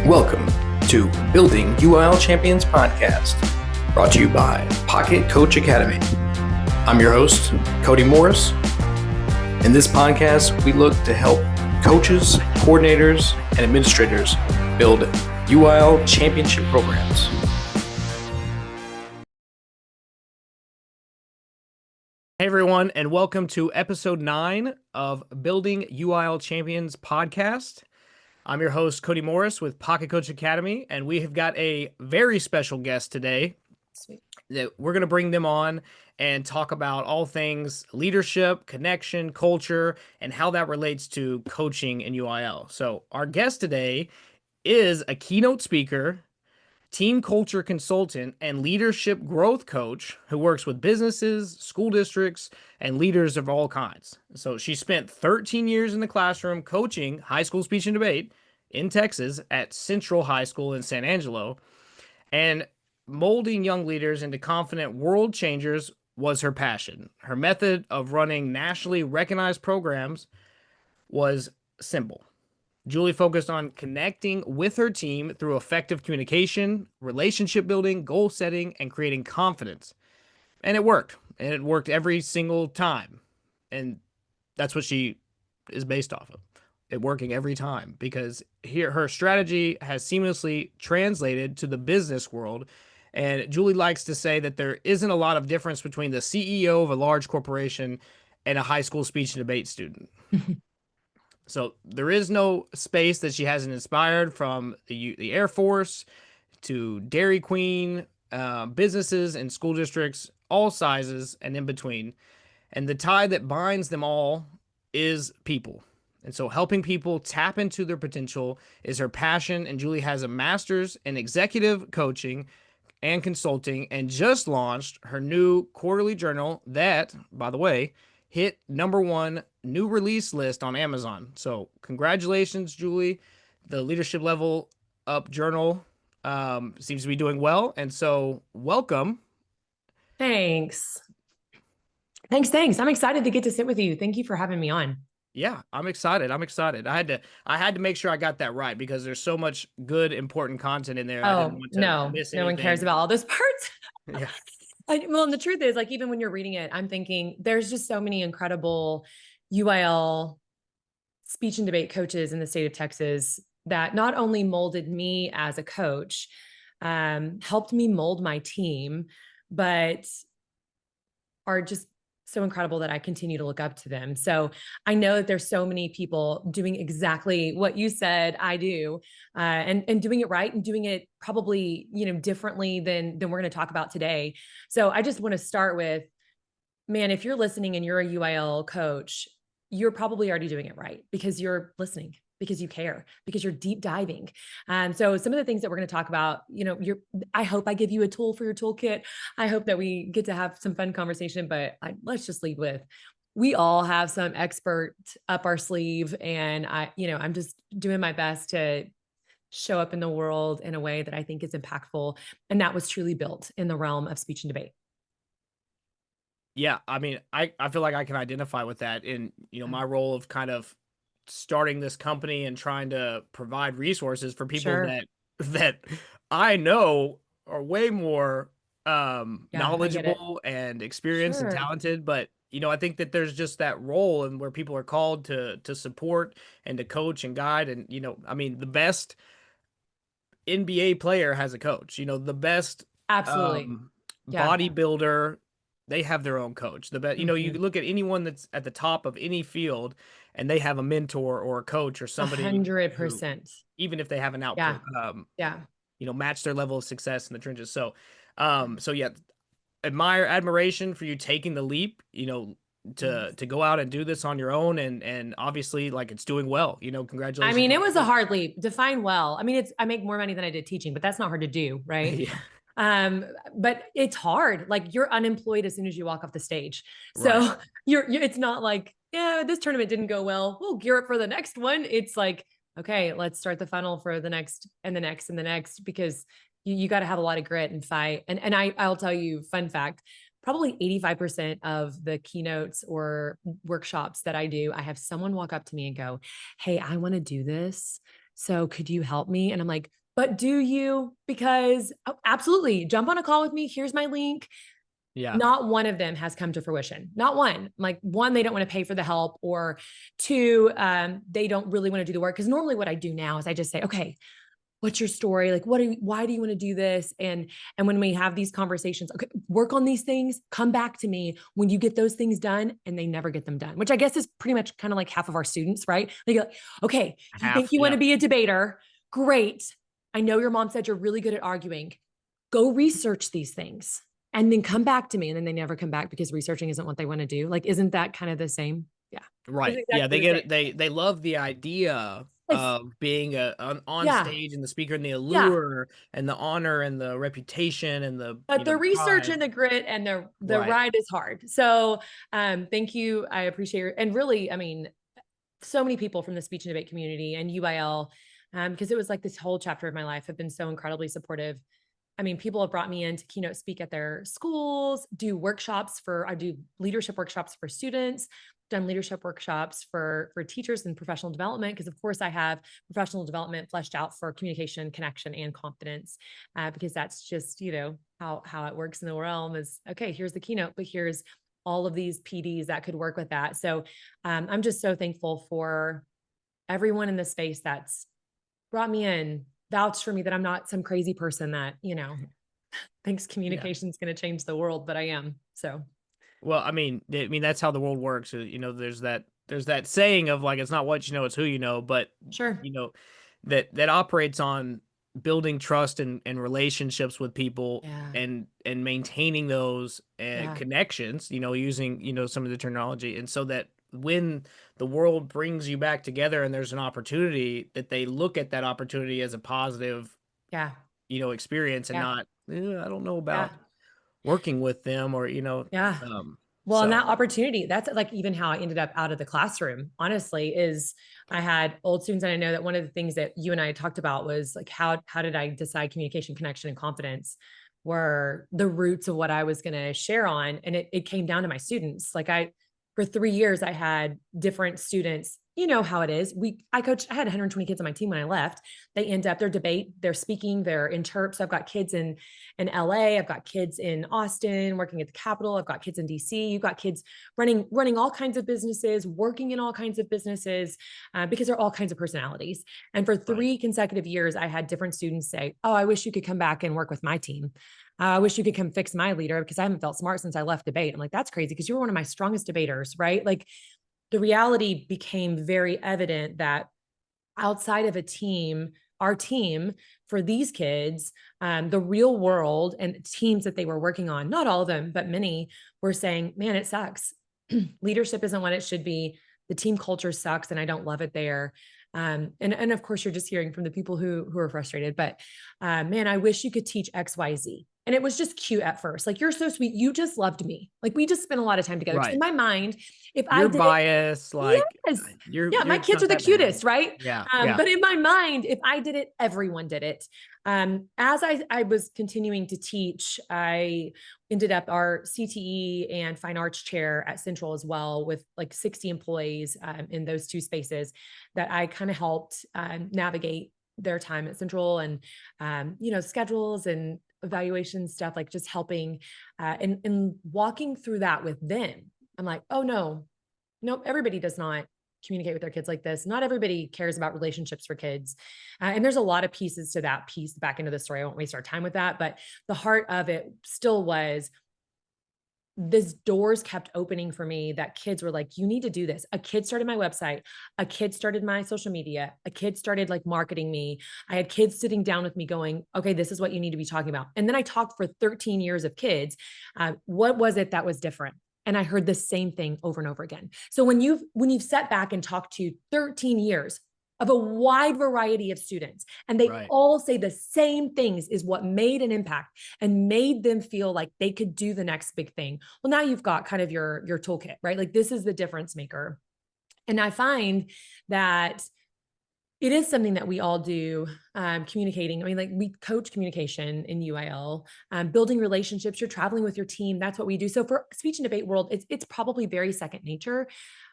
Welcome to Building UIL Champions Podcast, brought to you by Pocket Coach Academy. I'm your host, Cody Morris. In this podcast, we look to help coaches, coordinators, and administrators build UIL championship programs. Hey everyone, and welcome to episode 9 of Building UIL Champions Podcast. I'm your host, Cody Morris with Pocket Coach Academy, and we have got a very special guest today. Sweet. That we're going to bring them on and talk about all things leadership, connection, culture, and how that relates to coaching in UIL. So our guest today is a keynote speaker, team culture consultant, and leadership growth coach who works with businesses, school districts, and leaders of all kinds. So she spent 13 years in the classroom coaching high school speech and debate in Texas at Central High School in San Angelo, and molding young leaders into confident world changers was her passion. Her method of running nationally recognized programs was simple. Julie focused on connecting with her team through effective communication, relationship building, goal setting, and creating confidence. And it worked. And it worked every single time. And that's what she is based off of. It working every time, because here her strategy has seamlessly translated to the business world. And Julie likes to say that there isn't a lot of difference between the CEO of a large corporation and a high school speech and debate student. So there is no space that she hasn't inspired, from the Air Force to Dairy Queen, businesses and school districts, all sizes and in between. And the tie that binds them all is people. And so helping people tap into their potential is her passion. And Julie has a master's in executive coaching and consulting, and just launched her new quarterly journal that, by the way, hit #1 new release list on Amazon. So congratulations, Julie. The Leadership Level Up journal seems to be doing well. And so welcome. Thanks. I'm excited to get to sit with you. Thank you for having me on. Yeah, I'm excited. I had to make sure I got that right, because there's so much good, important content in there. I didn't want to miss anything. No one cares about all those parts. Yeah. Well, and the truth is, like, even when you're reading it, I'm thinking there's just so many incredible UIL speech and debate coaches in the state of Texas that not only molded me as a coach, helped me mold my team, but are just so incredible that I continue to look up to them. So I know that there's so many people doing exactly what you said I do, and doing it right, and doing it probably, differently than we're going to talk about today. So I just want to start with, man, if you're listening and you're a UIL coach, you're probably already doing it right, because you're listening, because you care, because you're deep diving. So some of the things that we're going to talk about, I hope I give you a tool for your toolkit. I hope that we get to have some fun conversation, but let's just lead with, we all have some expert up our sleeve. And I'm just doing my best to show up in the world in a way that I think is impactful. And that was truly built in the realm of speech and debate. Yeah. I mean, I feel like I can identify with that in, my role of kind of starting this company and trying to provide resources for people that I know are way more knowledgeable and experienced and talented. But, I think that there's just that role, and where people are called to support and to coach and guide. And, I mean, the best NBA player has a coach, the best Absolutely. bodybuilder, they have their own coach. The best, you look at anyone that's at the top of any field, and they have a mentor or a coach or somebody 100%. Even if they haven't match their level of success in the trenches. So, admiration for you taking the leap, to go out and do this on your own, and obviously, like, it's doing well, congratulations. I mean, it was a hard leap. Define well. I mean, I make more money than I did teaching, but that's not hard to do, right? Yeah. But it's hard. Like, you're unemployed as soon as you walk off the stage. So right. It's not like, yeah, this tournament didn't go well, we'll gear up for the next one. It's like, okay, let's start the funnel for the next and the next and the next, because you got to have a lot of grit and fight. And I'll tell you, fun fact, probably 85% of the keynotes or workshops that I do, I have someone walk up to me and go, hey, I want to do this. so could you help me? And I'm like, but do you? Because oh, absolutely, jump on a call with me. Here's my link. Yeah. Not one of them has come to fruition. Not one. Like one, they don't want to pay for the help, or two, they don't really want to do the work. Because normally, what I do now is I just say, okay, what's your story? Like, why do you want to do this? And when we have these conversations, okay, work on these things, come back to me when you get those things done, and they never get them done, which I guess is pretty much kind of like half of our students, right? They go, okay, you think Half. you want Yeah. to be a debater? Great. I know your mom said you're really good at arguing. Go research these things and then come back to me. And then they never come back because researching isn't what they want to do. Like, isn't that kind of the same? Yeah. It's Right. Yeah, exactly they the get same. it. They love the idea It's, of being on yeah. stage and the speaker and the Yeah. allure and the honor and the reputation and the, But the research pride. and the grit and the Right. ride is hard. So thank you. I appreciate it. And really, I mean, so many people from the speech and debate community and UIL, because it was like this whole chapter of my life, have been so incredibly supportive. I mean, people have brought me in to keynote speak at their schools, I do leadership workshops for students, done leadership workshops for teachers and professional development, because of course I have professional development fleshed out for communication, connection, and confidence, because that's just, how it works in the realm is, okay, here's the keynote, but here's all of these PDs that could work with that. So I'm just so thankful for everyone in the space that's brought me in, vouched for me that I'm not some crazy person that, thinks Yeah. communication is going to change the world, but I am. So Well, I mean that's how the world works. There's that saying of like it's not what you know, it's who you know, but sure. you know that operates on building trust and relationships with people Yeah. and maintaining those Yeah. connections, using, some of the terminology, and so that when the world brings you back together and there's an opportunity that they look at that opportunity as a positive, Yeah. experience and Yeah. not, I don't know Yeah. about working with them or, Yeah. Well, and so that opportunity, that's like even how I ended up out of the classroom, honestly, is I had old students. And I know that one of the things that you and I talked about was like, how did I decide communication, connection, and confidence were the roots of what I was going to share on. And it came down to my students. Like for 3 years, I had different students. You know how it is. I had 120 kids on my team when I left. They end up, they're speaking, they're in chirps. I've got kids in LA. I've got kids in Austin working at the Capitol. I've got kids in DC. You've got kids running all kinds of businesses, working in all kinds of businesses, because they're all kinds of personalities. And for right, 3 consecutive years, I had different students say, "Oh, I wish you could come back and work with my team. I wish you could come fix my leader because I haven't felt smart since I left debate." I'm like, "That's crazy because you were one of my strongest debaters, right?" Like the reality became very evident that outside of a team, our team for these kids, the real world and teams that they were working on, not all of them, but many were saying, man, it sucks. Leadership isn't what it should be. The team culture sucks and I don't love it there. And of course, you're just hearing from the people who are frustrated, but man, I wish you could teach XYZ. And it was just cute at first. Like, you're so sweet. You just loved me. Like, we just spent a lot of time together. Because in right. my mind, if I You're did it, biased, like yes. Yeah, my it's kids not are the that bad. cutest, right? Yeah, yeah, But in my mind, if I did it, everyone did it. As I was continuing to teach, I ended up our CTE and fine arts chair at Central as well, with like 60 employees in those two spaces that I kind of helped navigate their time at Central, and schedules and evaluation stuff, like just helping and walking through that with them. I'm like, oh no, nope, everybody does not communicate with their kids like this. Not everybody cares about relationships for kids. And there's a lot of pieces to that piece back into the story. I won't waste our time with that. But the heart of it still was, this doors kept opening for me that kids were like, you need to do this. A kid started my website. A kid started my social media. A kid started like marketing me. I had kids sitting down with me going, okay, this is what you need to be talking about. And then I talked for 13 years of kids. What was it that was different? And I heard the same thing over and over again. So when you've sat back and talked to 13 years of a wide variety of students, and they right. all say the same things is what made an impact and made them feel like they could do the next big thing. Well, now you've got kind of your toolkit, right? Like, this is the difference maker. And I find that it is something that we all do, communicating. I mean, like, we coach communication in UIL, building relationships. You're traveling with your team. That's what we do. So for speech and debate world, it's probably very second nature.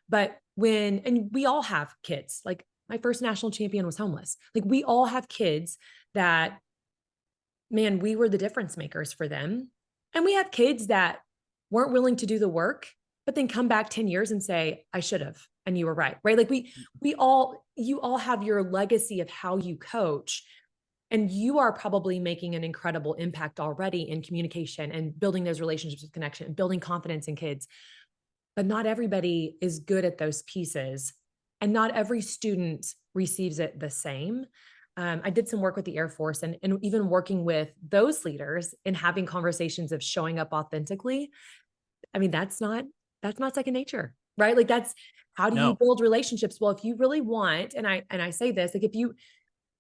But and we all have kids. Like, my first national champion was homeless. Like we all have kids that, man, we were the difference makers for them. And we have kids that weren't willing to do the work, but then come back 10 years and say, I should have. And you were right. Right. Like you all have your legacy of how you coach. And you are probably making an incredible impact already in communication and building those relationships with connection and building confidence in kids. But not everybody is good at those pieces. And not every student receives it the same. I did some work with the Air Force and even working with those leaders and having conversations of showing up authentically. I mean, that's not second nature, right? Like that's how do you No. build relationships? Well, if you really want, and I say this, like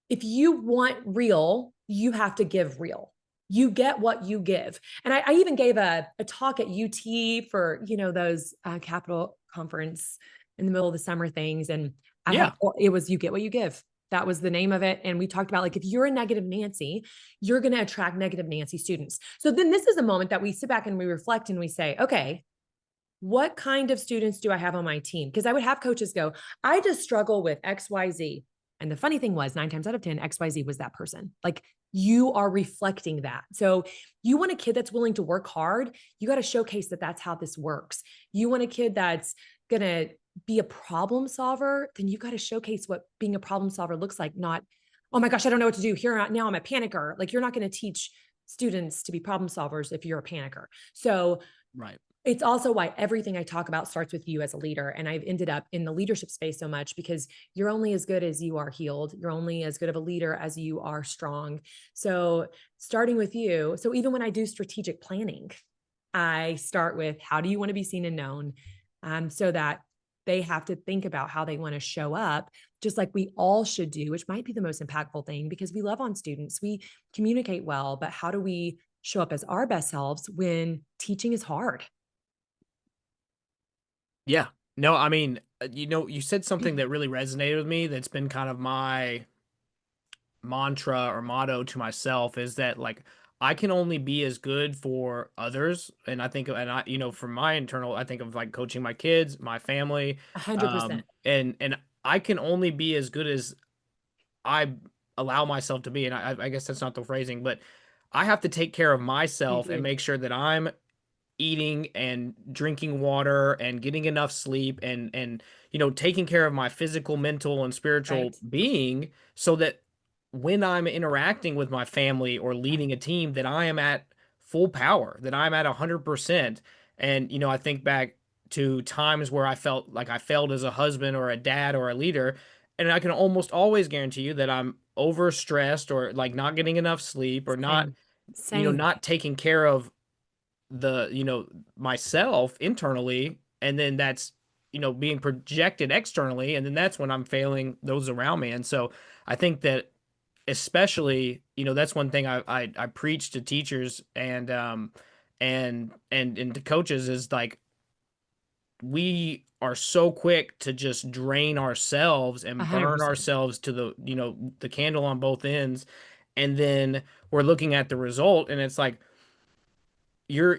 if you want real, you have to give real. You get what you give. And I even gave a talk at UT for, those Capital Conference in the middle of the summer things. And Yeah. it was, you get what you give. That was the name of it. And we talked about like, if you're a negative Nancy, you're going to attract negative Nancy students. So then this is a moment that we sit back and we reflect and we say, okay, what kind of students do I have on my team? Because I would have coaches go, I just struggle with XYZ. And the funny thing was, 9 times out of 10, XYZ was that person. Like you are reflecting that. So you want a kid that's willing to work hard. You got to showcase that that's how this works. You want a kid that's going to be a problem solver. Then you got to showcase what being a problem solver looks like. Not, oh my gosh, I don't know what to do here. Now I'm a panicker. Like you're not going to teach students to be problem solvers if you're a panicker. So Right. it's also why everything I talk about starts with you as a leader. And I've ended up in the leadership space so much because you're only as good as you are healed. You're only as good of a leader as you are strong. So starting with you. So even when I do strategic planning, I start with how do you want to be seen and known, so that they have to think about how they want to show up, just like we all should do, which might be the most impactful thing because we love on students. We communicate well, but how do we show up as our best selves when teaching is hard? Yeah. No, I mean, you said something that really resonated with me that's been kind of my mantra or motto to myself is that like I can only be as good for others. And I think and I, for my internal, I think of like coaching my kids, my family, 100%. and I can only be as good as I allow myself to be. And I guess that's not the phrasing, but I have to take care of You myself and do. make sure that I'm eating and drinking water and getting enough sleep and taking care of my physical, mental and spiritual Right. being so that when I'm interacting with my family or Right. leading a team that I am at full power, that I'm at 100%. And I think back to times where I felt like I failed as a husband or a dad or a leader, and I can almost always guarantee you that I'm overstressed or like not getting enough sleep or not Same. Same. not taking care of the myself internally, and then that's being projected externally, and then that's when I'm failing those around me. And so I think that especially that's one thing I preach to teachers and to coaches is like we are so quick to just drain ourselves and burn 100%. ourselves to the candle on both ends, and then we're looking at the result and it's like you're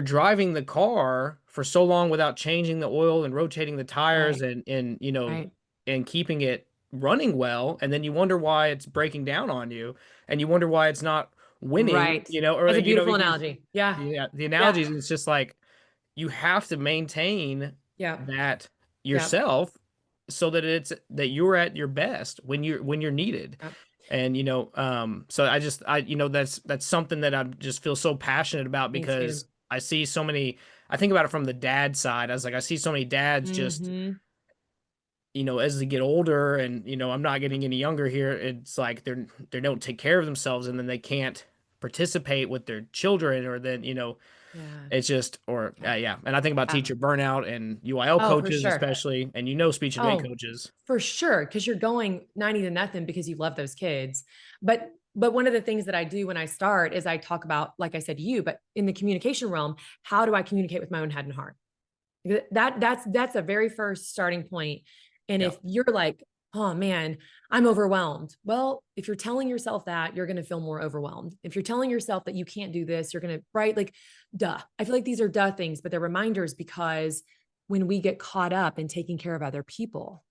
driving the car for so long without changing the oil and rotating the tires Right. and Right. and keeping it running well, and then you wonder why it's breaking down on you and you wonder why it's not winning, Right. or That's a like, beautiful analogy. Yeah. the Yeah. analogies, it's just like you have to maintain Yeah. that Yeah. yourself so that it's that you're at your best when you're needed. Yeah. And so that's something that I just feel so passionate about Me too. because I see so many. I think about it from the dad side. I was like, I see so many dads just Mm-hmm. as they get older, and I'm not getting any younger here. It's like they don't take care of themselves, and then they can't participate with their children, or then Yeah. it's just, or Yeah. yeah. And I think about Yeah. teacher burnout and UIL Oh, for coaches, sure. especially, and speech and debate Oh, coaches. for sure. Cause you're going 90 to nothing because you love those kids. But one of the things that I do when I start is I talk about, like I said, you, but in the communication realm, how do I communicate with my own head and heart? That's a very first starting point. And Yeah. if you're like, oh man, I'm overwhelmed. Well, if you're telling yourself that, you're going to feel more overwhelmed. If you're telling yourself that you can't do this, you're going to, right? Like, duh. I feel like these are duh things, but they're reminders because when we get caught up in taking care of other people,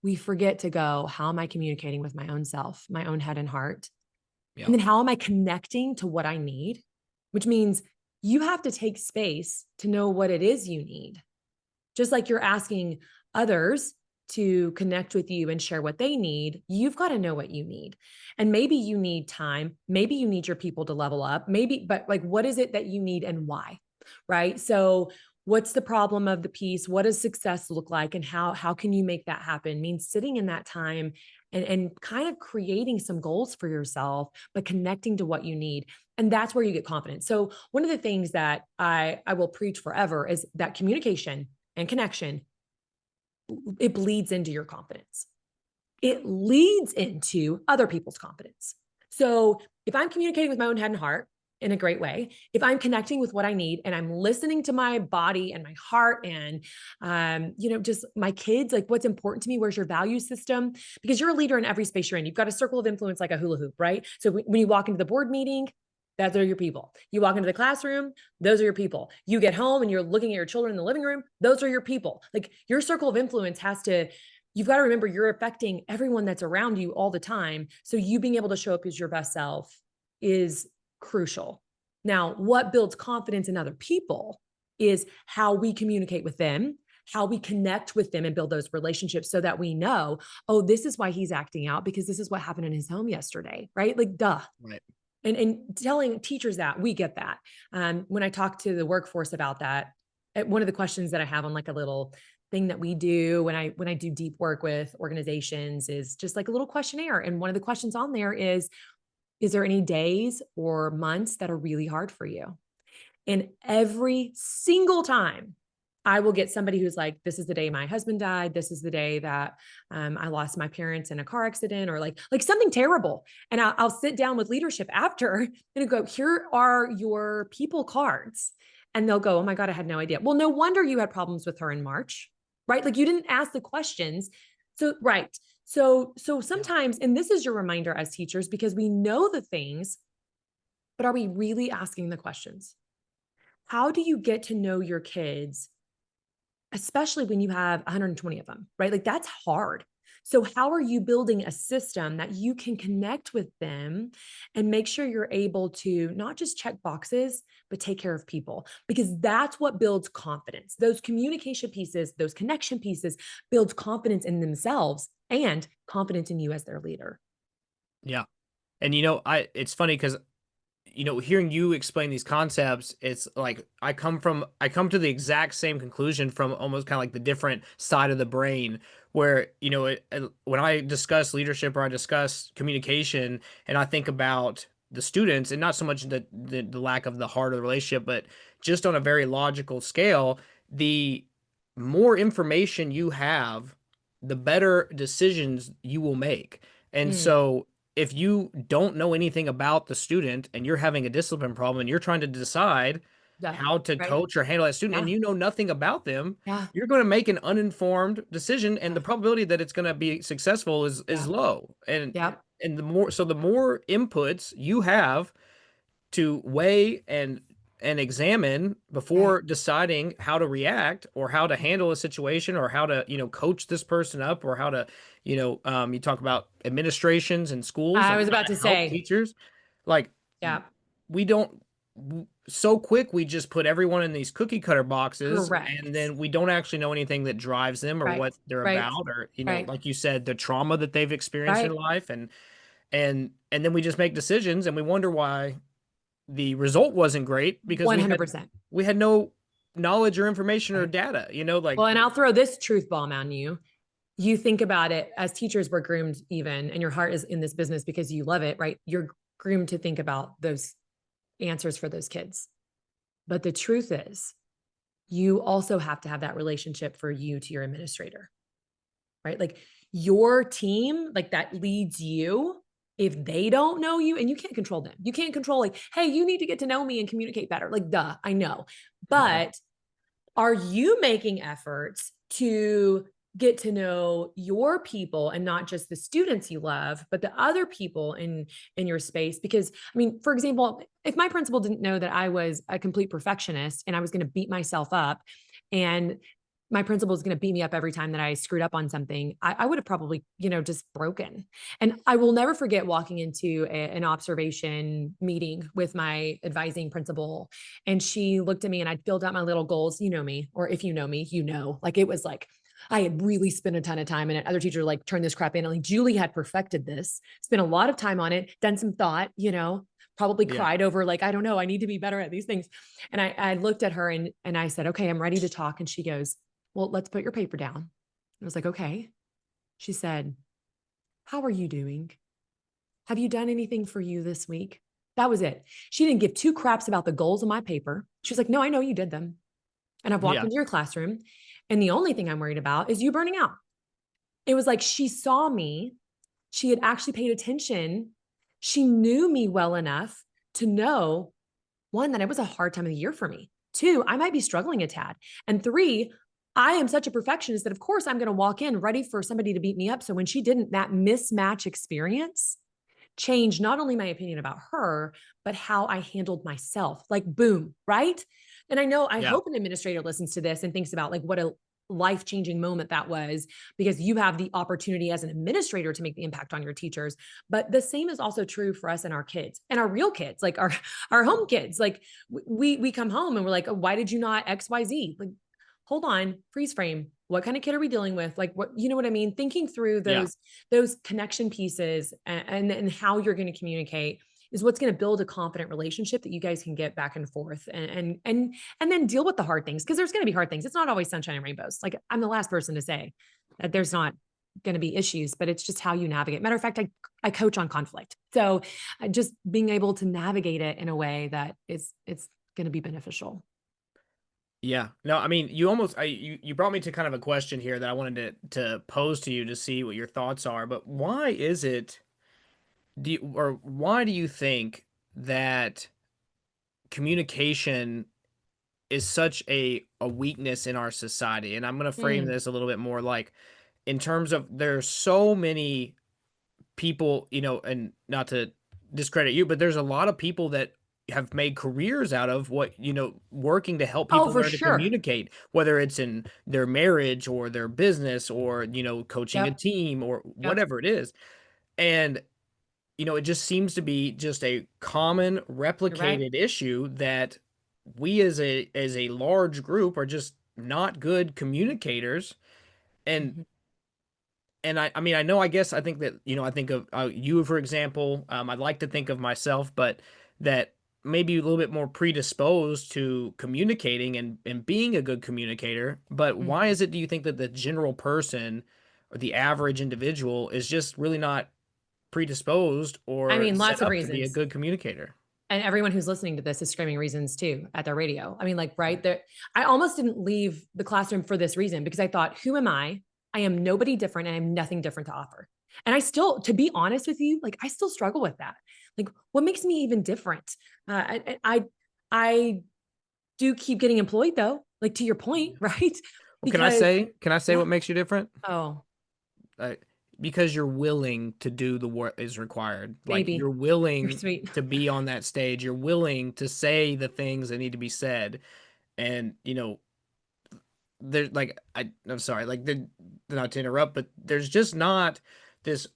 We forget to go, how am I communicating with my own self, my own head and heart? Yeah. And then how am I connecting to what I need? Which means you have to take space to know what it is you need. Just like you're asking others to connect with you and share what they need, you've got to know what you need. And maybe you need time, maybe you need your people to level up, maybe, but like, what is it that you need and why? Right. So, what's the problem of the piece? What does success look like? And how can you make that happen? Means sitting in that time and kind of creating some goals for yourself, but connecting to what you need. And that's where you get confidence. So one of the things that I will preach forever is that communication and connection, it bleeds into your confidence. It leads into other people's confidence. So if I'm communicating with my own head and heart in a great way, if I'm connecting with what I need and I'm listening to my body and my heart and, just my kids, like what's important to me, where's your value system? Because you're a leader in every space you're in. You've got a circle of influence like a hula hoop, right? So when you walk into the board meeting, those are your people. You walk into the classroom, those are your people. You get home and you're looking at your children in the living room, those are your people. Like your circle of influence you've got to remember you're affecting everyone that's around you all the time. So you being able to show up as your best self is crucial. Now, what builds confidence in other people is how we communicate with them, how we connect with them and build those relationships so that we know, oh, this is why he's acting out because this is what happened in his home yesterday, right? Like, duh. Right. And telling teachers that, we get that. When I talk to the workforce about that, one of the questions that I have on like a little thing that we do when I do deep work with organizations is just like a little questionnaire. And one of the questions on there is there any days or months that are really hard for you? And every single time I will get somebody who's like, this is the day my husband died. This is the day that I lost my parents in a car accident or like something terrible. And I'll sit down with leadership after and go, here are your people cards. And they'll go, oh my God, I had no idea. Well, no wonder you had problems with her in March, right? Like you didn't ask the questions. So, right. So Yeah. sometimes, and this is your reminder as teachers, because we know the things, but are we really asking the questions? How do you get to know your kids, especially when you have 120 of them, right? Like that's hard. So, how are you building a system that you can connect with them and make sure you're able to not just check boxes, but take care of people? Because that's what builds confidence. Those communication pieces, those connection pieces builds confidence in themselves and confidence in you as their leader. Yeah. And it's funny because hearing you explain these concepts, it's like I come to the exact same conclusion from almost kind of like the different side of the brain where, when I discuss leadership or I discuss communication and I think about the students and not so much the lack of the heart of the relationship, but just on a very logical scale, the more information you have, the better decisions you will make. And Mm, so if you don't know anything about the student and you're having a discipline problem and you're trying to decide yeah. how to Right. coach or handle that student and Yeah. you know nothing about them, Yeah. you're going to make an uninformed decision and Yeah. the probability that it's going to be successful is Yeah. low. Yeah. And the more inputs you have to weigh and examine Right. before deciding how to react or how to handle a situation or how to coach this person up or how to you talk about administrations and schools I like was how about to to help say, teachers like yeah. we don't so quick we just put everyone in these cookie cutter boxes and Correct. then we don't actually know anything that drives them or Right. what they're Right. about or Right. like you said the trauma that they've experienced in Right. life and then we just make decisions and we wonder why the result wasn't great because 100%. we had no knowledge or information or Right. data, like Well, and I'll throw this truth bomb on you. You think about it as teachers, we're groomed even, and your heart is in this business because you love it, right? You're groomed to think about those answers for those kids. But the truth is, you also have to have that relationship for you to your administrator, right? Like your team, like that leads you. If they don't know you and you can't control them, you can't control, like, hey, you need to get to know me and communicate better. Like, duh, I know. right. But are you making efforts to get to know your people and not just the students you love, but the other people in your space? Because I mean, for example, if my principal didn't know that I was a complete perfectionist and I was going to beat myself up and my principal was going to beat me up every time that I screwed up on something, I would have probably, just broken. And I will never forget walking into an observation meeting with my advising principal. And she looked at me and I'd filled out my little goals. You know me, or if you know me, like it was like, I had really spent a ton of time in it. Other teachers like, turn this crap in. And like Julie had perfected this, spent a lot of time on it, done some thought, probably Yeah. cried over like, I don't know, I need to be better at these things. And I looked at her and I said, okay, I'm ready to talk. And she goes, well, let's put your paper down. I was like, okay. She said, how are you doing? Have you done anything for you this week? That was it. She didn't give two craps about the goals of my paper. She was like, no, I know you did them. And I've walked Yeah. into your classroom. And the only thing I'm worried about is you burning out. It was like she saw me. She had actually paid attention. She knew me well enough to know, one, that it was a hard time of the year for me. Two, I might be struggling a tad. And three, I am such a perfectionist that, of course, I'm going to walk in ready for somebody to beat me up. So when she didn't, that mismatch experience changed not only my opinion about her, but how I handled myself. Like, boom, right? And I Yeah. hope an administrator listens to this and thinks about like what a life changing moment that was, because you have the opportunity as an administrator to make the impact on your teachers. But the same is also true for us and our kids and our real kids, like our home kids. Like we come home and we're like, oh, why did you not XYZ? Like, hold on, freeze frame. What kind of kid are we dealing with? Like, what, you know what I mean? Thinking through Yeah. those connection pieces and how you're going to communicate is what's going to build a confident relationship that you guys can get back and forth and then deal with the hard things, because there's going to be hard things. It's not always sunshine and rainbows. Like, I'm the last person to say that there's not going to be issues, but it's just how you navigate. Matter of fact, I coach on conflict. So just being able to navigate it in a way that it's going to be beneficial. Yeah. No, I mean, you brought me to kind of a question here that I wanted to pose to you to see what your thoughts are. But why is it or why do you think that communication is such a weakness in our society? And I'm going to frame Mm. this a little bit more like in terms of there's so many people, and not to discredit you, but there's a lot of people that have made careers out of working to help Oh, people for learn to sure. communicate, whether it's in their marriage or their business or, coaching a Yep. team or Yep. whatever it is. And, it just seems to be just a common You're right. replicated issue that we as a large group are just not good communicators. And Mhm. I mean, I know, I guess I think that, I think of you, for example. I'd like to think of myself, but that maybe a little bit more predisposed to communicating and being a good communicator. But why Mhm. is it, do you think that the general person or the average individual is just really not predisposed I or mean, set lots of up to be a reasons. good communicator? And everyone who's listening to this is screaming reasons too at their radio. I mean, like, right there, I almost didn't leave the classroom for this reason, because I thought, who am I? I am nobody different and I have nothing different to offer. And I still, to be honest with you, like, I still struggle with that. Like, what makes me even different? I do keep getting employed though, like to your point, right? Well, Because can I say yeah. what makes you different? Oh, uh, because you're willing to do the work is required. Like you're baby, you're willing sweet. to be on that stage. You're willing to say the things that need to be said. And there's like I'm sorry, like not to interrupt, but there's just not this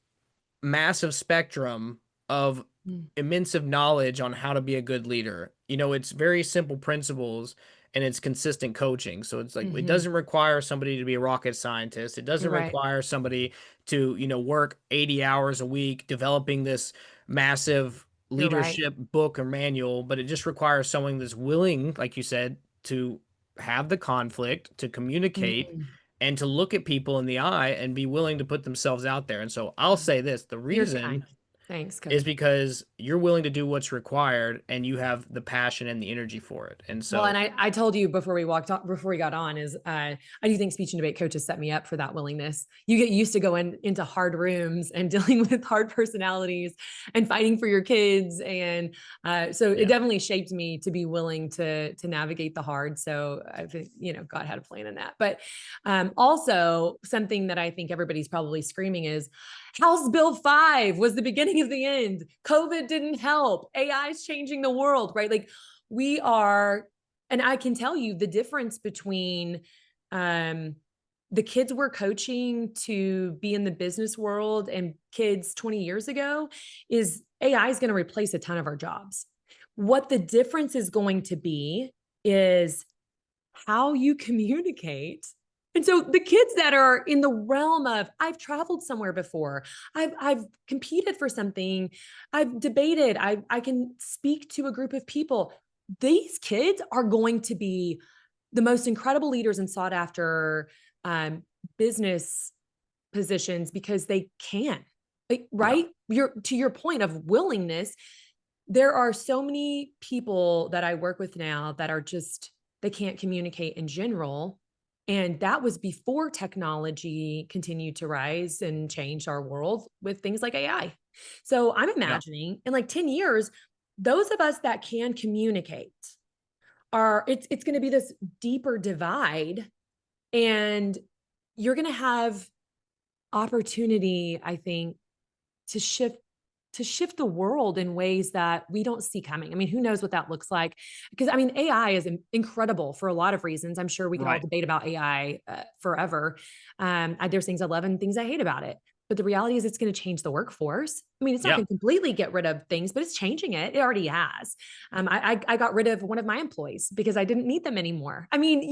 massive spectrum of Mm. immense of knowledge on how to be a good leader. It's very simple principles and it's consistent coaching. So it's like it Mhm. doesn't require somebody to be a rocket scientist. It doesn't Right. require somebody to, work 80 hours a week developing this massive You're right. leadership book or manual, but it just requires someone that's willing, like you said, to have the conflict, to communicate, Mm. and to look at people in the eye and be willing to put themselves out there. And so I'll say this, the You're reason kind. Thanks, is coach. because you're willing to do what's required and you have the passion and the energy for it. And Well, so, and I told you before we walked on, before we got on, is I do think speech and debate coaches set me up for that willingness. You get used to going into hard rooms and dealing with hard personalities and fighting for your kids, and so it yeah. definitely shaped me to be willing to navigate the hard. So I think, God had a plan in that. But also something that I think everybody's probably screaming is, House Bill 5 was the beginning of the end. COVID didn't help. AI is changing the world, right? Like, we are, and I can tell you the difference between um, the kids we're coaching to be in the business world and kids 20 years ago is AI is going to replace a ton of our jobs. What the difference is going to be is how you communicate. And so the kids that are in the realm of I've traveled somewhere before, I've competed for something, I've debated, I can speak to a group of people. These kids are going to be the most incredible leaders and sought after business positions because they can. Like, Yeah. right? You're to your point of willingness. There are so many people that I work with now that are just they can't communicate in general. And that was before technology continued to rise and change our world with things like AI. So I'm Yeah. imagining in like 10 years, those of us that can communicate are it's going to be this deeper divide, and you're going to have opportunity, I think, to shift the world in ways that we don't see coming. I mean, who knows what that looks like? Because I mean, AI is incredible for a lot of reasons. I'm sure we could all Right. debate about AI forever. There's things I love and things I hate about it. But the reality is, it's going to change the workforce. I mean, it's not Yeah. going to completely get rid of things, but it's changing it. It already has. I got rid of one of my employees because I didn't need them anymore. I mean,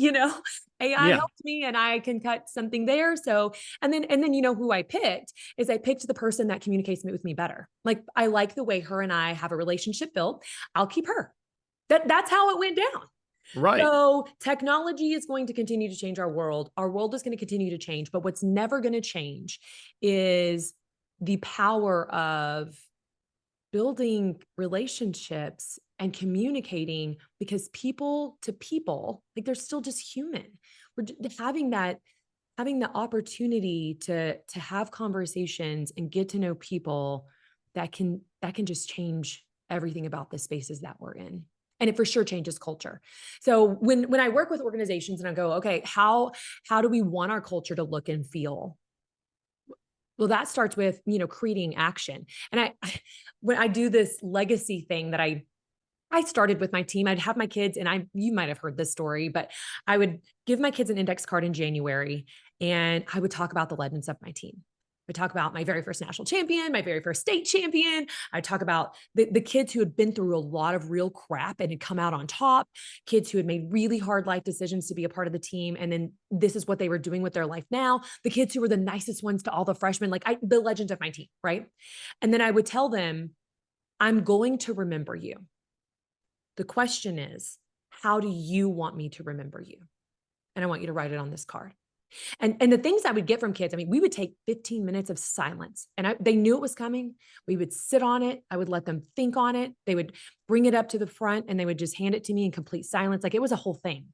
AI Yeah. helped me, and I can cut something there. So, and then who I picked is I picked the person that communicates with me better. Like I like the way her and I have a relationship built. I'll keep her. That's how it went down. Right. So technology is going to continue to change our world. Our world is going to continue to change, but what's never going to change is the power of building relationships and communicating, because people to people, like they're still just human. We're having the opportunity to have conversations and get to know people that can just change everything about the spaces that we're in, and it for sure changes culture. So when I work with organizations and I go, okay, how do we want our culture to look and feel? Well, that starts with creating action. And when I do this legacy thing that I started with my team. I'd have my kids, and you might have heard this story, but I would give my kids an index card in January, and I would talk about the legends of my team. I would talk about my very first national champion, my very first state champion. I'd talk about the kids who had been through a lot of real crap and had come out on top, kids who had made really hard life decisions to be a part of the team. And then this is what they were doing with their life now. The kids who were the nicest ones to all the freshmen, the legends of my team, right? And then I would tell them, I'm going to remember you. The question is, how do you want me to remember you? And I want you to write it on this card. And the things I would get from kids, I mean, we would take 15 minutes of silence, and they knew it was coming. We would sit on it. I would let them think on it. They would bring it up to the front and they would just hand it to me in complete silence. Like it was a whole thing.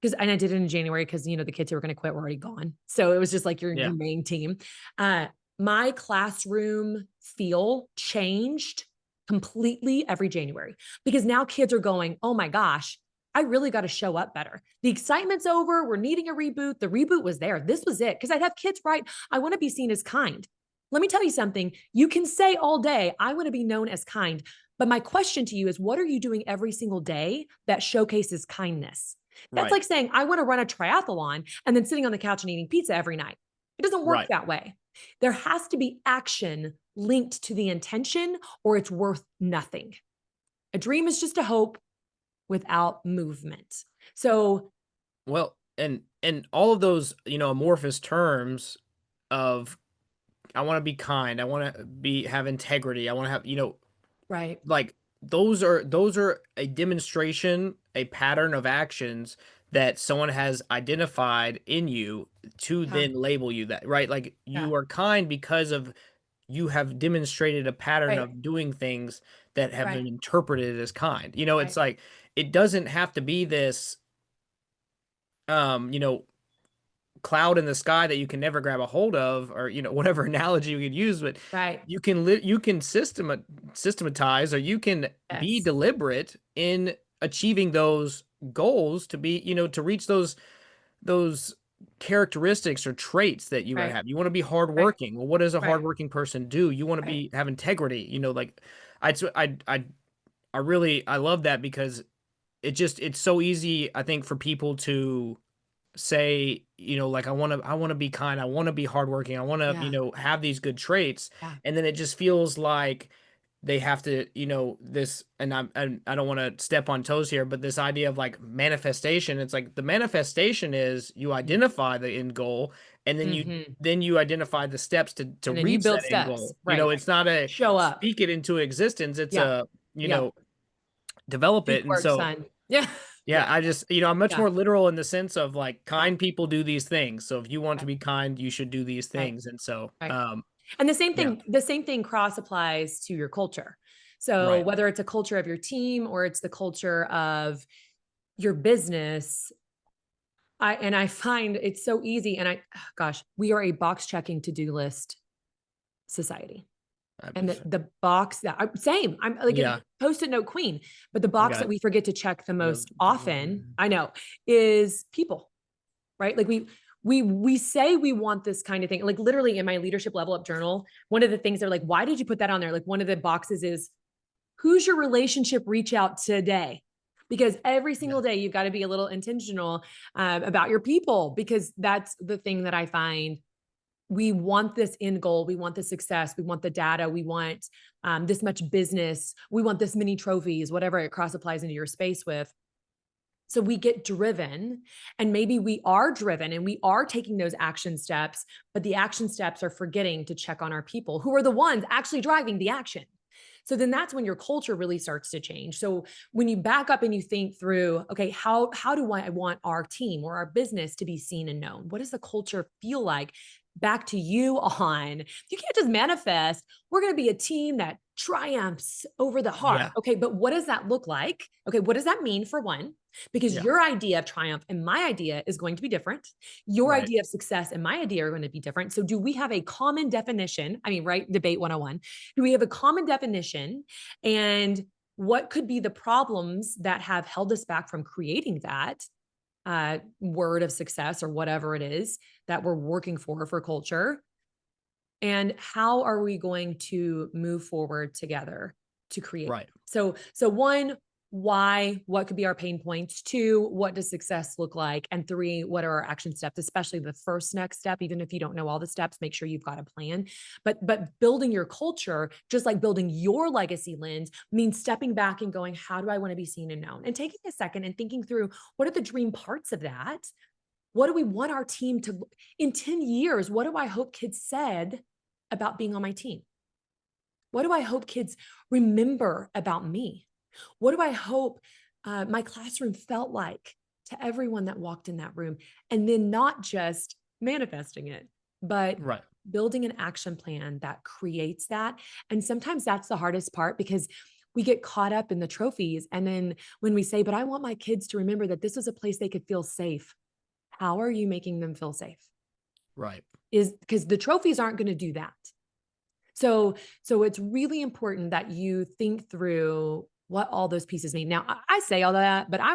And I did it in January because, the kids who were going to quit were already gone. So it was just like your Yeah. main team. My classroom feel changed completely every January, because now kids are going, oh my gosh, I really got to show up better. The excitement's over. We're needing a reboot. The reboot was there. This was it. Because I'd have kids write, I want to be seen as kind. Let me tell you something. You can say all day, I want to be known as kind. But my question to you is, what are you doing every single day that showcases kindness? That's Right. like saying, I want to run a triathlon and then sitting on the couch and eating pizza every night. It doesn't work Right. that way. There has to be action linked to the intention, or it's worth nothing. A dream is just a hope without movement. So, Well, and all of those, amorphous terms of I want to be kind, I want to be have integrity, I want to have, right. like those are a demonstration, a pattern of actions that someone has identified in you to Yeah. then label you that, right? Like Yeah. you are kind because of you have demonstrated a pattern Right. of doing things that have Right. been interpreted as kind. It's Right. like it doesn't have to be this um, you know, cloud in the sky that you can never grab a hold of, or whatever analogy we could use, but Right. you can systematize, or you can be Yes. deliberate in achieving those goals to be to reach those characteristics or traits that you want to Right. have. You want to be Right. hardworking. Well, what does a Right. hardworking person do? You want to Right. be have integrity. Like I really I love that because it's so easy, I think, for people to say, like I want to be kind, I want to be hardworking, I want to, Yeah. have these good traits, Yeah. and then it just feels like they have to, this, and I don't want to step on toes here, but this idea of like manifestation, it's like the manifestation is you identify the end goal, and then you Mm-hmm. identify the steps to And then you reach build that end steps. goal. Right. It's not a Show up. speak it into existence, it's Yeah. a, Yeah. develop Do it. the And work, so son. Yeah. yeah, Yeah. I just, I'm much Yeah. more literal in the sense of like Yeah. kind people do these things. So if you want to Right. be kind, you should do these Right. things. And so, Right. And yeah, the same thing cross applies to your culture. So right. whether it's a culture of your team or it's the culture of your business, I find it's so easy. And gosh, we are a box checking to-do list society. I, And the box that same, I'm like a yeah, post-it note queen, but the I box got, that we forget to check the you most often, I know, is people, right? Like we say we want this kind of thing. Like literally in my leadership level up journal, one of the things they're like, why did you put that on there? Like one of the boxes is who's your relationship reach out today? Because every yeah, single day you've got to be a little intentional about your people, because that's the thing that I find. We want this end goal. We want the success. We want the data. We want this much business. We want this many trophies, whatever it cross applies into your space with. So we get driven, and maybe we are driven and we are taking those action steps, but the action steps are forgetting to check on our people who are the ones actually driving the action. So then that's when your culture really starts to change. So when you back up and you think through, okay, how do I want our team or our business to be seen and known? What does the culture feel like? Back to you on, you can't just manifest, we're going to be a team that triumphs over the hard. yeah, Okay, but what does that look like? Okay, what does that mean for one? Because yeah, your idea of triumph and my idea is going to be different. Your right, idea of success and my idea are going to be different. So, do we have a common definition? I mean, right? Debate 101. Do we have a common definition? And what could be the problems that have held us back from creating that word of success or whatever it is that we're working for culture? And how are we going to move forward together to create? right, So one, why, what could be our pain points? Two, what does success look like? And three, what are our action steps? Especially the first next step, even if you don't know all the steps, make sure you've got a plan. But building your culture, just like building your legacy lens, means stepping back and going, how do I want to be seen and known? And taking a second and thinking through, what are the dream parts of that? What do we want our team to, in 10 years, what do I hope kids said about being on my team? What do I hope kids remember about me? What do I hope my classroom felt like to everyone that walked in that room? And then not just manifesting it, but right, building an action plan that creates that. And sometimes that's the hardest part, because we get caught up in the trophies. And then when we say, but I want my kids to remember that this is a place they could feel safe. How are you making them feel safe? right, Is because the trophies aren't going to do that. So it's really important that you think through what all those pieces mean. Now, I say all that, but I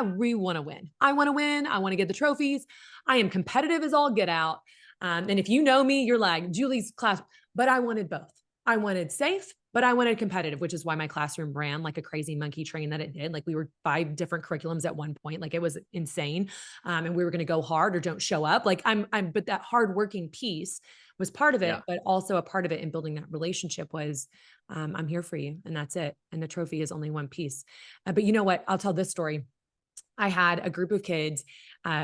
really want to win. I want to win. I want to get the trophies. I am competitive as all get out. And if you know me, you're like Julie's class, but I wanted both. I wanted safe, but I wanted competitive, which is why my classroom ran like a crazy monkey train that it did. Like we were 5 different curriculums at one point. Like it was insane. And we were going to go hard or don't show up. Like but that hardworking piece was part of yeah, it, but also a part of it in building that relationship was, I'm here for you, and that's it. And the trophy is only one piece. But you know what? I'll tell this story. I had a group of kids.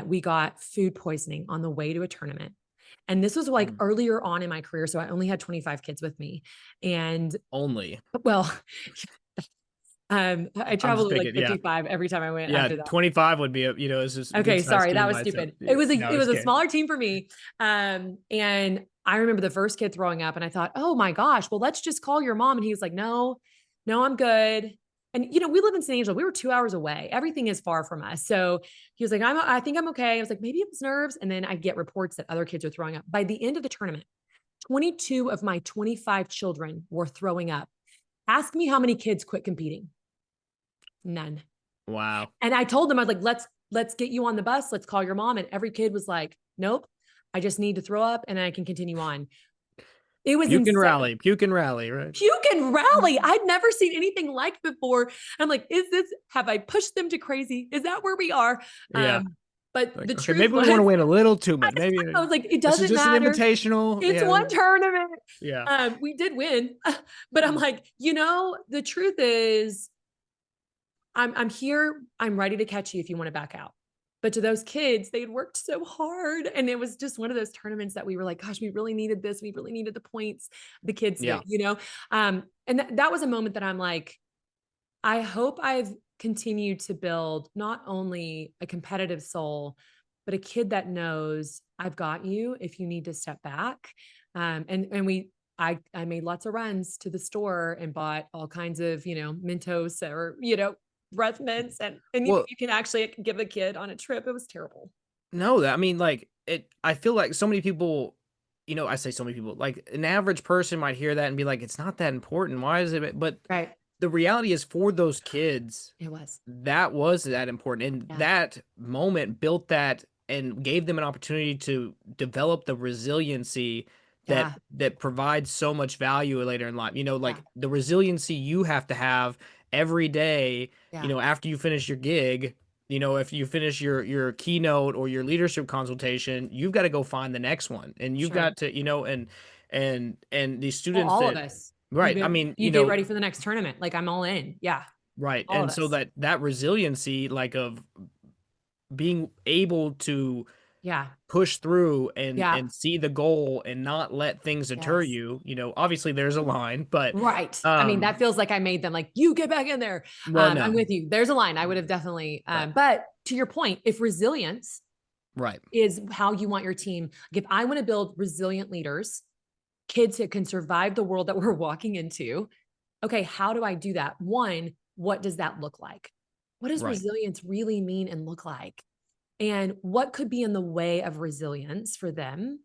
We got food poisoning on the way to a tournament. And this was like mm, earlier on in my career. So I only had 25 kids with me. And only. well, I I'm just traveled with like picking, yeah, 55 every time I went yeah. after that. 25 would be it's just a good Okay, sized sorry, that team was by itself. stupid. Yeah, no, It was it's a okay. smaller team for me. And I remember the first kid throwing up, and I thought, oh my gosh, well, let's just call your mom. And he was like, no, no, I'm good. And we live in San Angelo. We were 2 hours away. Everything is far from us. So he was like, I think I'm okay. I was like, maybe it was nerves. And then I get reports that other kids are throwing up. By the end of the tournament, 22 of my 25 children were throwing up. Ask me how many kids quit competing. None. Wow. And I told them, I was like, let's get you on the bus. Let's call your mom. And every kid was like, nope, I just need to throw up and I can continue on. It was insane. Puke and rally, right? Puke and rally. I'd never seen anything like before. I'm like, have I pushed them to crazy? Is that where we are? Yeah. Um, But Like, the okay, truth maybe we want to was, win a little too much. I Maybe was like, it this is doesn't just an matter. invitational. It's Yeah. one tournament. Yeah. We did win, but I'm like, the truth is, I'm here. I'm ready to catch you if you want to back out. But to those kids, they had worked so hard. And it was just one of those tournaments that we were like, gosh, we really needed this. We really needed the points. The kids Yeah. did. And that was a moment that I'm like, I hope I've continued to build not only a competitive soul, but a kid that knows I've got you if you need to step back. I made lots of runs to the store and bought all kinds of, Mentos or, breath mints and anything Well, you can actually give a kid on a trip. It was terrible. no, I mean, like I feel like so many people, I say so many people, like an average person might hear that and be like, it's not that important. Why is it? But Right. the reality is for those kids, It was. that was that important. And Yeah. that moment built that and gave them an opportunity to develop the resiliency that Yeah. provides so much value later in life. Yeah. Like the resiliency you have to have every day, Yeah. after you finish your gig, if you finish your keynote or your leadership consultation, you've got to go find the next one. And you've Sure. got to, and these Well, students all of that us. right. I mean, You get ready for the next tournament. Like I'm all in. Yeah. right. All of And so us. that resiliency, like of being able to Yeah. push through and Yeah. see the goal and not let things deter Yes. you, obviously there's a line, but Right. I mean, um that feels like I made them like, you get back in there. well I'm no. with you. There's a line I would have definitely, Right. but to your point, if resilience Right. is how you want your team, like if I want to build resilient leaders, kids that can survive the world that we're walking into, okay, how do I do that? One, what does that look like? What does Right. resilience really mean and look like? And what could be in the way of resilience for them?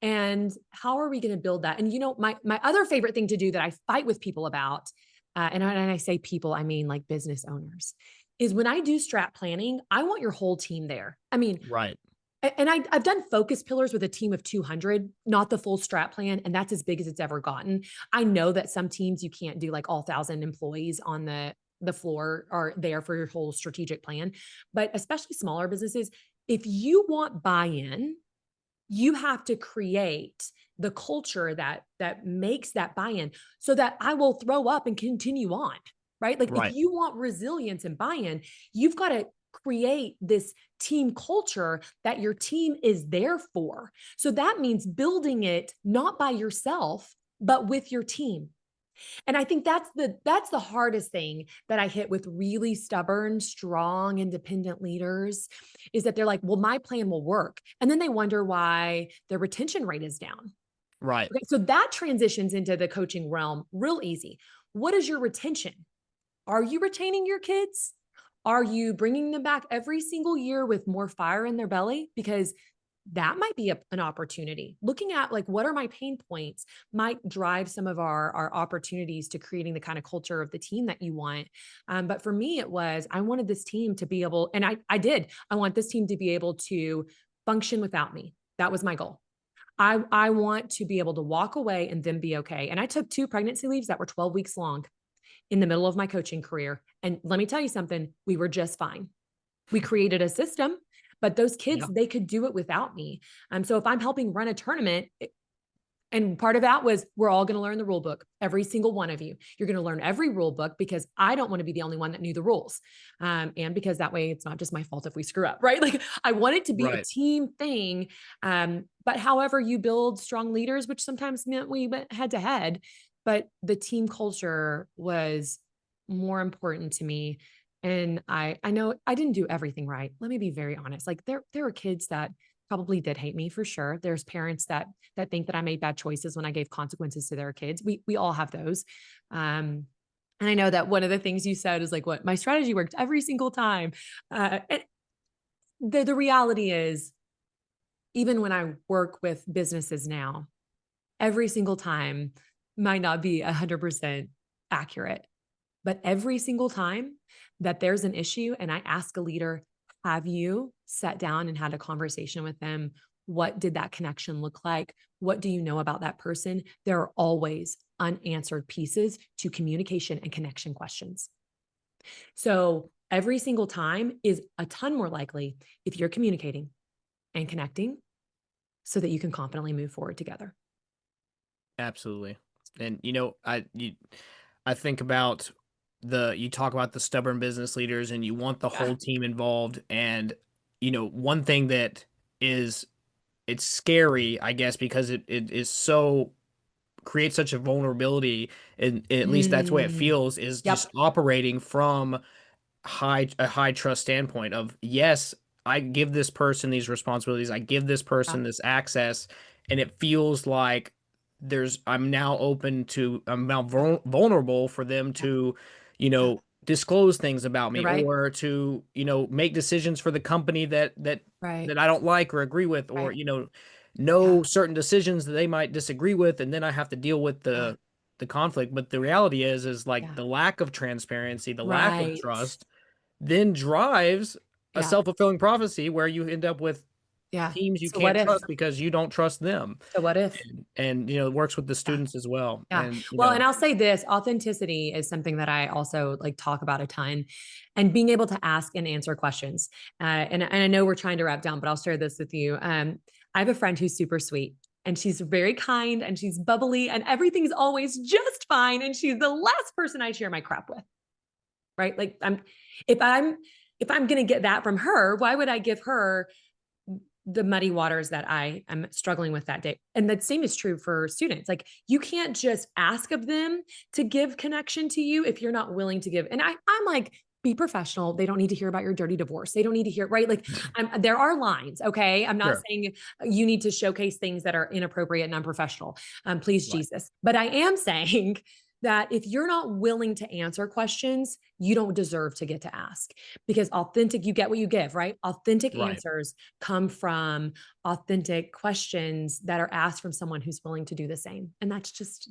And how are we going to build that? And my other favorite thing to do that I fight with people about, and I say people, I mean like business owners, is when I do strat planning, I want your whole team there. I mean, Right. and I've done focus pillars with a team of 200, not the full strat plan, and that's as big as it's ever gotten. I know that some teams you can't do like all 1,000 employees on the floor are there for your whole strategic plan, but especially smaller businesses, if you want buy-in, you have to create the culture that makes that buy-in so that I will throw up and continue on, right? Like if Right. you want resilience and buy-in, you've got to create this team culture that your team is there for. So that means building it not by yourself, but with your team. And I think that's the hardest thing that I hit with really stubborn, strong, independent leaders is that they're like, well, my plan will work. And then they wonder why their retention rate is down. Right. Okay. So that transitions into the coaching realm real easy. What is your retention? Are you retaining your kids? Are you bringing them back every single year with more fire in their belly? Because that might be an opportunity. Looking at like what are my pain points might drive some of our opportunities to creating the kind of culture of the team that you want. But for me, it was I wanted this team to be able, and I did. I want this team to be able to function without me. That was my goal. I want to be able to walk away and then be okay. And I took 2 pregnancy leaves that were 12 weeks long in the middle of my coaching career. And let me tell you something, we were just fine. We created a system, but those kids, Yeah. they could do it without me. So if I'm helping run a tournament, and part of that was we're all going to learn the rule book, every single one of you. You're going to learn every rule book because I don't want to be the only one that knew the rules. And because that way it's not just my fault if we screw up, right? Like I want it to be a Right. team thing. But however you build strong leaders, which sometimes meant we went head to head, but the team culture was more important to me. And I know I didn't do everything right. Let me be very honest. Like there were kids that probably did hate me for sure. There's parents that think that I made bad choices when I gave consequences to their kids. We all have those. And I know that one of the things you said is like, what my strategy worked every single time. And the reality is, even when I work with businesses now, every single time might not be 100% accurate. But every single time that there's an issue and I ask a leader, have you sat down and had a conversation with them? What did that connection look like? What do you know about that person? There are always unanswered pieces to communication and connection questions. So every single time is a ton more likely if you're communicating and connecting so that you can confidently move forward together. Absolutely. And I think about you talk about the stubborn business leaders and you want the Yeah. whole team involved. And, one thing that is it's scary, I guess, because it is so creates such a vulnerability, and at least that's the way it Mm, feels, is just yep. operating from a high trust standpoint of, yes, I give this person these responsibilities, I give this Yeah. person this access, and it feels like I'm now vulnerable for them Yeah. to, Yeah. disclose things about You're me, right. or to, make decisions for the company Right. that I don't like or agree with, or, Right. Yeah. know certain decisions that they might disagree with, and then I have to deal with Yeah. the conflict. But the reality is like Yeah. the lack of transparency, the lack of Right. trust then drives a Yeah. self-fulfilling prophecy where you end up with Yeah. teams you So what can't if? trust because you don't trust them. So what if? And it works with the Yeah. students as well. Yeah. And Well, and I'll say this, authenticity is something that I also like talk about a ton, and being able to ask and answer questions. And I know we're trying to wrap down, but I'll share this with you. I have a friend who's super sweet, and she's very kind, and she's bubbly, and everything's always just fine. And she's the last person I share my crap with, right? Like if I'm, if I'm going to get that from her, why would I give her the muddy waters that I am struggling with that day? And the same is true for students. Like you can't just ask of them to give connection to you if you're not willing to give. And I'm like, be professional. They don't need to hear about your dirty divorce. They don't need to hear, right? Like there are lines. Okay. I'm not sure, saying you need to showcase things that are inappropriate and unprofessional. Please, right, Jesus. But I am saying that if you're not willing to answer questions, you don't deserve to get to ask, because authentic, you get what you give, right? Authentic right. answers come from authentic questions that are asked from someone who's willing to do the same. And that's just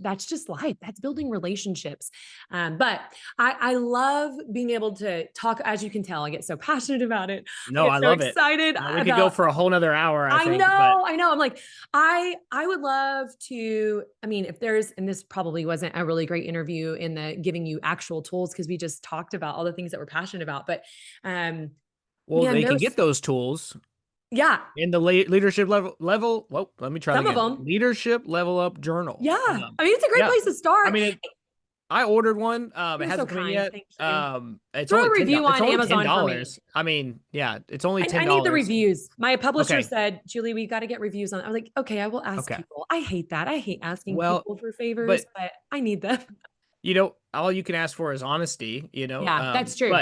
life. That's building relationships. But I love being able to talk. As you can tell, I get so passionate about it. I No, get I so love it. excited We could go about. for a whole nother hour, I I think, but know, I know. I'm like, I would love to. I mean, if there's, and this probably wasn't a really great interview in the giving you actual tools because we just talked about all the things that we're passionate about. But um, well, man, they can there's get those tools yeah, in the leadership level. Well, let me try that some of again. them. Leadership level up journal. Yeah, I mean, it's a great Yeah, place to I start. mean, I ordered one. It You're so hasn't come in kind. yet. Thank you. It's Throw only a review It's on only ten Amazon for me. dollars. I mean, yeah, it's only ten I need the dollars. reviews. My publisher Okay, said, Julie, we got to get reviews on. I was like, okay, I will ask okay. people. I hate that. I hate asking Well, people for favors, but but I need them. all you can ask for is honesty. Yeah, that's true.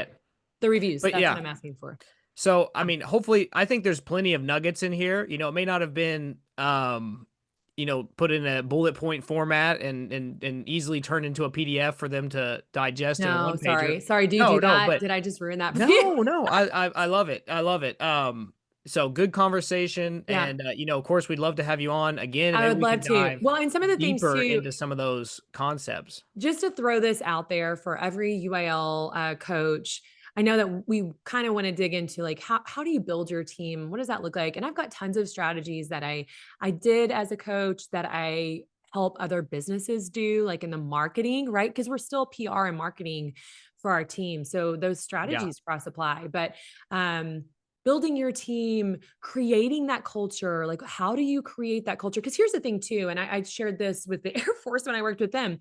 The reviews. But That's what yeah. I'm asking for. So I Yeah. mean, hopefully, I think there's plenty of nuggets in here. It may not have been put in a bullet point format and easily turned into a PDF for them to digest in a No, one pager. sorry. Sorry. Do you No, do no, that? but Did I just ruin that for you? no, I love it. I love it. So good conversation, Yeah. and of course, we'd love to have you on again, and I maybe would we love could to. dive Well, and some of the things deeper too, into some of those concepts. just to throw this out there for every UIL coach. I know that we kind of want to dig into like how do you build your team? What does that look like? And I've got tons of strategies that I did as a coach that I help other businesses do, like in the marketing, right? Because we're still PR and marketing for our team. So those Yeah, strategies cross apply. But building your team, creating that culture, like how do you create that culture? Because here's the thing too, and I shared this with the Air Force when I worked with them.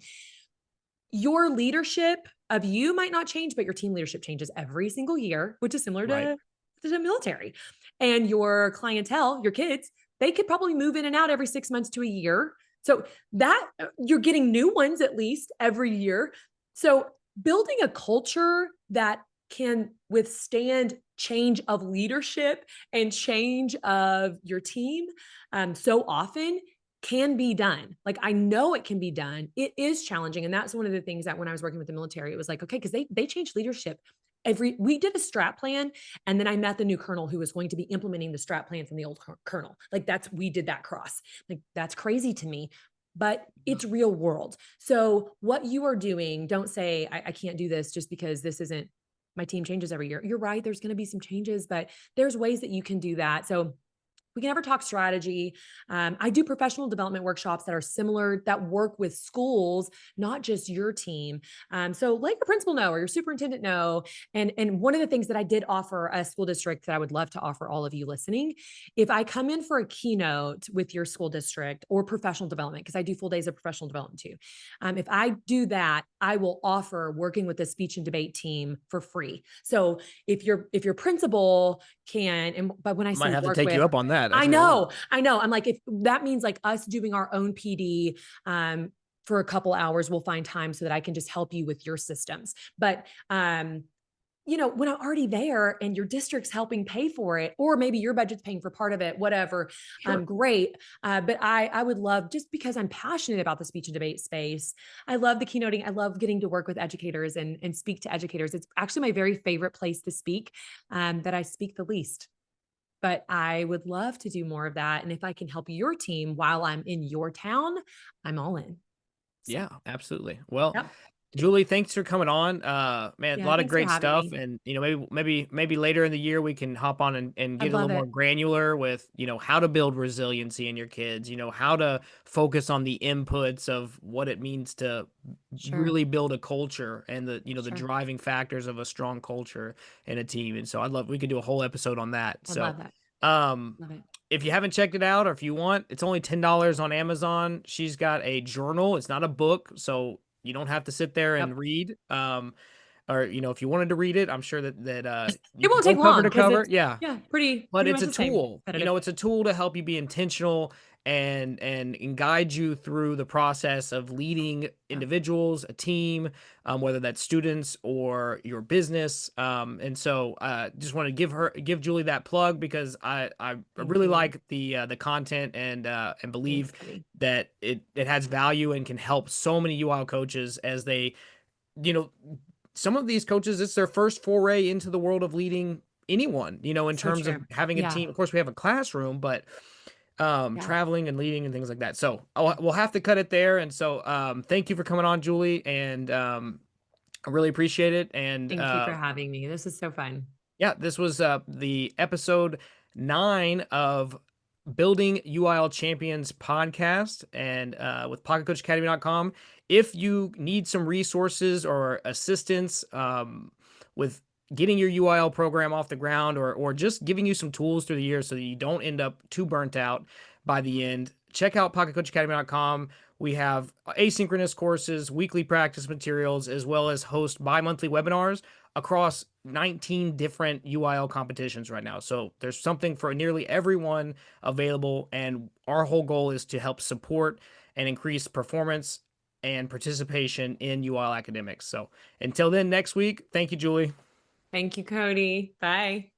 Your leadership of you might not change, but your team leadership changes every single year, which is similar right. to the military. And your clientele, your kids, they could probably move in and out every 6 months to a year. So that you're getting new ones at least every year. So building a culture that can withstand change of leadership and change of your team so often can be done. Like I know it can be done. It is challenging. And that's one of the things that when I was working with the military, it was like, okay, because they changed leadership. We did a strat plan, and then I met the new colonel who was going to be implementing the strat plan from the old colonel. Like we did that cross. Like that's crazy to me, but it's real world. So what you are doing, don't say I can't do this just because this isn't my team changes every year. You're right. There's going to be some changes, but there's ways that you can do that. So we can never talk strategy. I do professional development workshops that are similar, that work with schools, not just your team. So let your principal know or your superintendent know. And one of the things that I did offer a school district that I would love to offer all of you listening, if I come in for a keynote with your school district or professional development, because I do full days of professional development too. If I do that, I will offer working with the speech and debate team for free. So if your principal can, and but when I Might say have to work take with, you up on that. That's I a good one. know, I know. I'm like, if that means like us doing our own PD, for a couple hours, we'll find time so that I can just help you with your systems. But when I'm already there and your district's helping pay for it, or maybe your budget's paying for part of it, whatever, Sure. great. But I would love, just because I'm passionate about the speech and debate space, I love the keynoting. I love getting to work with educators and speak to educators. It's actually my very favorite place to speak, that I speak the least. But I would love to do more of that. And if I can help your team while I'm in your town, I'm all in. So, Yeah, absolutely. Well, yep. Julie, thanks for coming on. Man, a Yeah. lot of Thanks for great having stuff. me. And, maybe later in the year we can hop on and I'd get a little love more it. granular with, how to build resiliency in your kids, how to focus on the inputs of what it means to Sure. really build a culture and the Sure. driving factors of a strong culture in a team. And so we could do a whole episode on that. I'd So, love that. um, Love it. if you haven't checked it out or if you want, it's only $10 on Amazon. She's got a journal. It's not a book, so you don't have to sit there and Yep. read. Or if you wanted to read it, I'm sure that you It could won't go take cover long to because cover. it's, Yeah, yeah, pretty but pretty it's much a the same. tool. Repetitive. It's a tool to help you be intentional and guide you through the process of leading Yeah. individuals, a team, whether that's students or your business. And so, just want to give Julie that plug because I Thank really you. like the content and Thanks, believe Cody. that it has value and can help so many UIL coaches as they you know some of these coaches, it's their first foray into the world of leading anyone, in So terms of true. having a Yeah. team. Of course, we have a classroom, but Yeah. traveling and leading and things like that. So we'll have to cut it there. And so thank you for coming on, Julie, and I really appreciate it. And Thank you for having me. This is so fun. yeah, this was the episode 9 of Building UIL Champions podcast and with pocketcoachacademy.com. If you need some resources or assistance with getting your UIL program off the ground or just giving you some tools through the year so that you don't end up too burnt out by the end, check out pocketcoachacademy.com. We have asynchronous courses, weekly practice materials, as well as host bi-monthly webinars across 19 different UIL competitions right now. So there's something for nearly everyone available. And our whole goal is to help support and increase performance and participation in UIL academics. So until then, next week, thank you, Julie. Thank you, Cody. Bye.